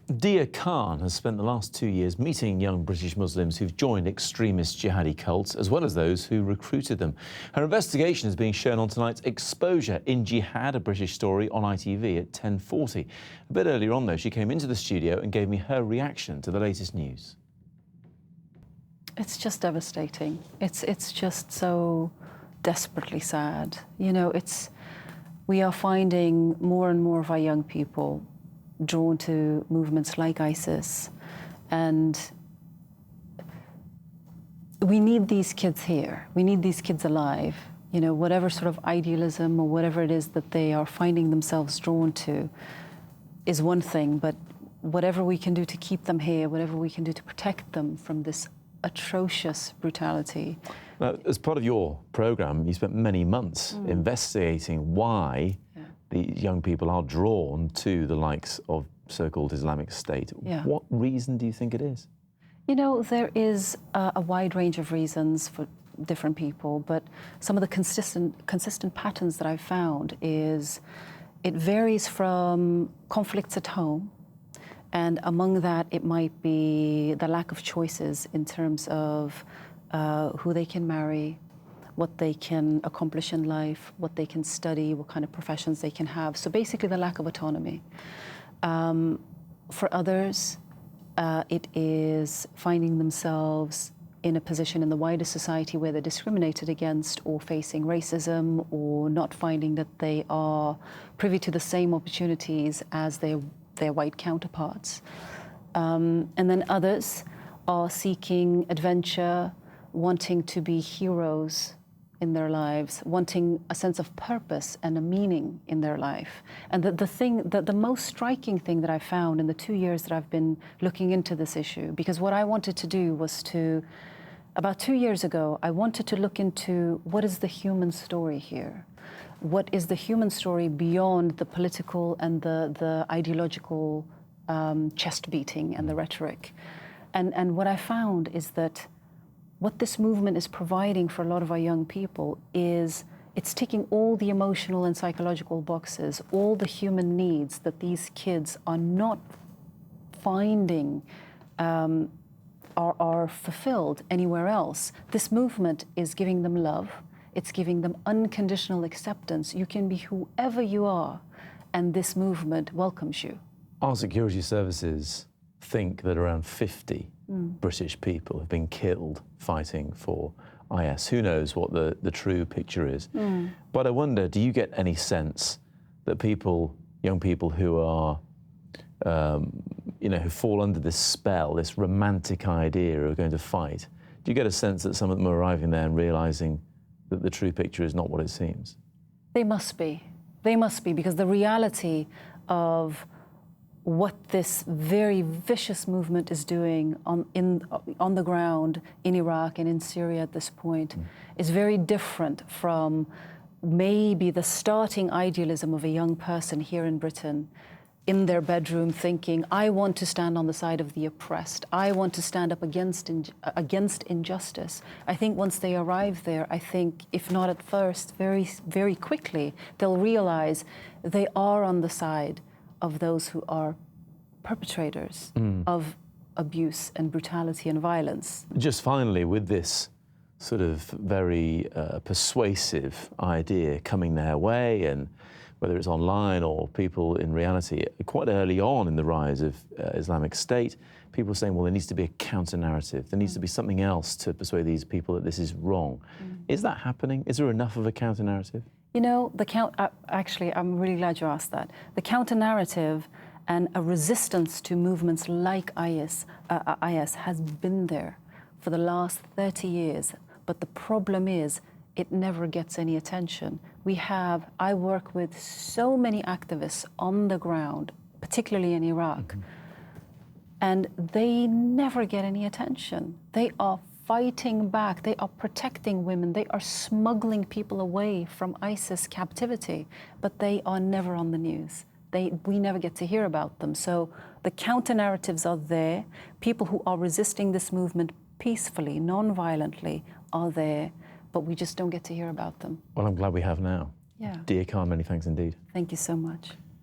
Deeyah Khan has spent the last 2 years meeting young British Muslims who've joined extremist jihadi cults, as well as those who recruited them. Her investigation is being shown on tonight's Exposure in Jihad, a British story, on ITV at 10:40. A bit earlier on, though, she came into the studio and gave me her reaction to the latest news. It's just devastating. It's just so desperately sad. You know, we are finding more and more of our young people drawn to movements like ISIS, and we need these kids here. We need these kids alive. You know, whatever sort of idealism or whatever it is that they are finding themselves drawn to is one thing, but whatever we can do to keep them here, whatever we can do to protect them from this atrocious brutality. Now, as part of your programme, you spent many months investigating why the young people are drawn to the likes of so-called Islamic State. Yeah. What reason do you think it is? You know, there is a wide range of reasons for different people, but some of the consistent patterns that I've found is it varies from conflicts at home, and among that it might be the lack of choices in terms of who they can marry, what they can accomplish in life, what they can study, what kind of professions they can have. So basically the lack of autonomy. For others, it is finding themselves in a position in the wider society where they're discriminated against or facing racism, or not finding that they are privy to the same opportunities as their white counterparts. And then others are seeking adventure, wanting to be heroes in their lives, wanting a sense of purpose and a meaning in their life. And the most striking thing that I found in the 2 years that I've been looking into this issue, because what I wanted to do was about 2 years ago, I wanted to look into what is the human story here? What is the human story beyond the political and the ideological chest beating and the rhetoric? And what I found is that what this movement is providing for a lot of our young people is it's ticking all the emotional and psychological boxes, all the human needs that these kids are not finding are fulfilled anywhere else. This movement is giving them love. It's giving them unconditional acceptance. You can be whoever you are, and this movement welcomes you. Our security services think that around 50 British people have been killed fighting for IS. Who knows what the true picture is? But I wonder, do you get any sense that young people who are, who fall under this spell, this romantic idea of going to fight, do you get a sense that some of them are arriving there and realising that the true picture is not what it seems? They must be. They must be, because the reality of what this very vicious movement is doing on the ground in Iraq and in Syria at this point is very different from maybe the starting idealism of a young person here in Britain in their bedroom thinking, I want to stand on the side of the oppressed. I want to stand up against injustice. I think once they arrive there, I think, if not at first, very, very quickly, they'll realize they are on the side of those who are perpetrators of abuse and brutality and violence. Just finally, with this sort of very persuasive idea coming their way, and whether it's online or people in reality, quite early on in the rise of Islamic State, people are saying, well, there needs to be a counter-narrative. There needs to be something else to persuade these people that this is wrong. Is that happening? Is there enough of a counter-narrative? You know, actually, I'm really glad you asked that. The counter-narrative and a resistance to movements like IS has been there for the last 30 years. But the problem is, it never gets any attention. I work with so many activists on the ground, particularly in Iraq, and they never get any attention. They are fighting back, they are protecting women, they are smuggling people away from ISIS captivity, but they are never on the news. We never get to hear about them. So the counter-narratives are there. People who are resisting this movement peacefully, non-violently, are there, but we just don't get to hear about them. Well, I'm glad we have now. Yeah. Deeyah Khan, many thanks indeed. Thank you so much.